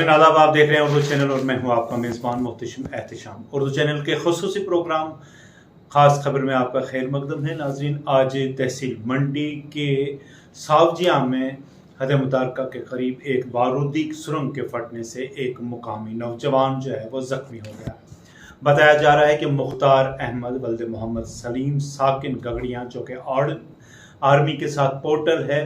नाज़रीन आदाब, आप देख रहे हैं उर्दू चैनल और मैं हूं आपका मेज़बान मोहतशिम एहतिशाम। उर्दू चैनल के खुसूसी प्रोग्राम ख़ास खबर में आपका खैर मकदम है। नाज़रीन, आज तहसील मंडी के सावजिया में हद मुतारका के करीब एक बारूदी सुरंग के फटने से एक मुकामी नौजवान जो है वो ज़ख्मी हो गया। बताया जा रहा है कि मुख्तार अहमद वल्द मोहम्मद सलीम साकिन गगड़ियाँ, जो कि आर्मी के साथ पोर्टर है,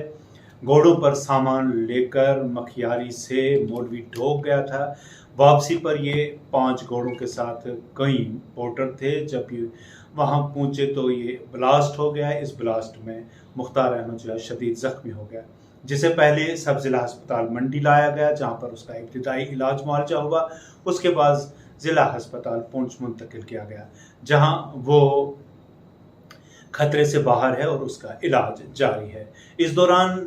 घोड़ों पर सामान लेकर मखियारी से मौलवी ढोक गया था। वापसी पर ये 5 घोड़ों के साथ कई पोर्टर थे। जब ये वहाँ पहुँचे तो ये ब्लास्ट हो गया। इस ब्लास्ट में मुख्तार अहमद जो है शदीद ज़ख्मी हो गया, जिसे पहले सब ज़िला अस्पताल मंडी लाया गया, जहाँ पर उसका इब्तिदाई इलाज मुआवजा हुआ। उसके बाद ज़िला अस्पताल पुंछ मुंतकिल किया गया, जहाँ वो खतरे से बाहर है और उसका इलाज जारी है। इस दौरान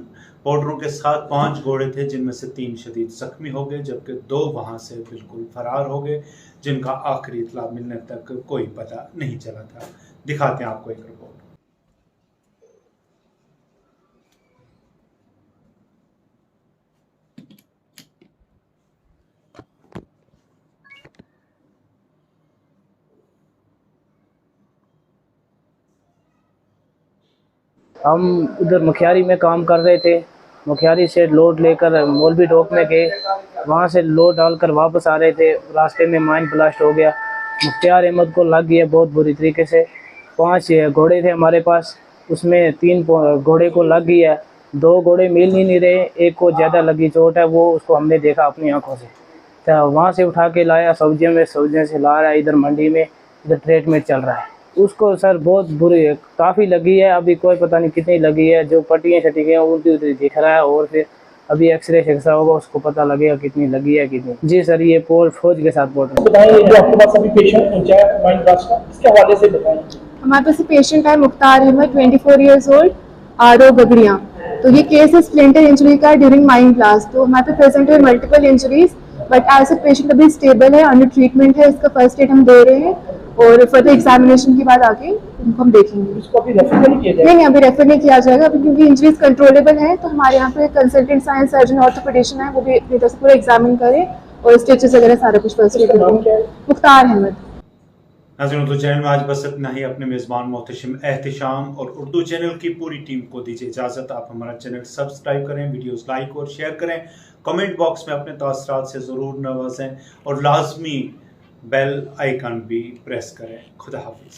पोर्टरों के साथ 5 घोड़े थे, जिनमें से 3 शदीद जख्मी हो गए, जबकि 2 वहां से बिल्कुल फरार हो गए, जिनका आखिरी इतला मिलने तक कोई पता नहीं चला था। दिखाते हैं आपको एक रिपोर्ट। हम उधर मुखियारी में काम कर रहे थे। मुखियारी से लोड लेकर मौलवी डोक में गए, वहाँ से लोड डालकर वापस आ रहे थे। रास्ते में माइन ब्लास्ट हो गया, मुख्तार अहमद को लग गया बहुत बुरी तरीके से। 5 घोड़े थे हमारे पास, उसमें 3 घोड़े को लग गई है, 2 घोड़े मिल ही नहीं रहे, एक को ज़्यादा लगी चोट है, वो उसको हमने देखा अपनी आंखों से। तो वहाँ से उठा के लाया सब्जियों में, सब्जियों से ला रहा है इधर मंडी में, इधर ट्रीटमेंट चल रहा है। उसको सर बहुत बुरी है, काफ़ी लगी है, अभी कोई पता नहीं कितनी लगी है। जो पट्टियाँ छटी हैं उल्टी उल्टी दिख रहा है, और फिर अभी एक्सरे शेक्सरा होगा, उसको पता लगेगा कितनी लगी है कितनी। जी सर, ये फौज के साथ पोर्ट बताएं, जो आपके पास अभी पेशेंट पहुंचा है माइंड ब्लास्ट का, इसके हवाले से बताएं। हमारे पास पेशेंट है Mukhtar Ahmed, 24 years old, RO गगड़ियाँ। तो ये केस है स्प्लिंटर इंजरी का ड्यूरिंग माइंड ब्लास्ट। तो हमारे पे प्रेजेंट है multiple injuries, but as a patient अभी स्टेबल है, अंडर ट्रीटमेंट है। इसका फर्स्ट एड हम दे रहे हैं और फर्दर एग्जामिनेशन के बाद आगे उनको हम देखेंगे। इसको अभी रेफर नहीं किया जाएगा? नहीं, अभी रेफर नहीं किया जाएगा अभी, क्योंकि इंजरीज कंट्रोलेबल है। तो हमारे यहाँ पे कंसल्टेंट साइंस सर्जन ऑर्थोपेडिशियन है, वो भी अपनी तरफ से पूरा एग्जामिन करे और स्टिचेस वगैरह सारा कुछ फर्स्ट एड करेंगे। मुख्तार अहमद। नाज़रीन, उर्दू चैनल में आज बस इतना ही। अपने मेज़बान मोहतशिम एहतिशाम और उर्दू चैनल की पूरी टीम को दीजिए इजाज़त। आप हमारा चैनल सब्सक्राइब करें, वीडियोस लाइक और शेयर करें, कमेंट बॉक्स में अपने तासरात से ज़रूर नवाजें और लाजमी बेल आइकन भी प्रेस करें। खुदा हाफिज़।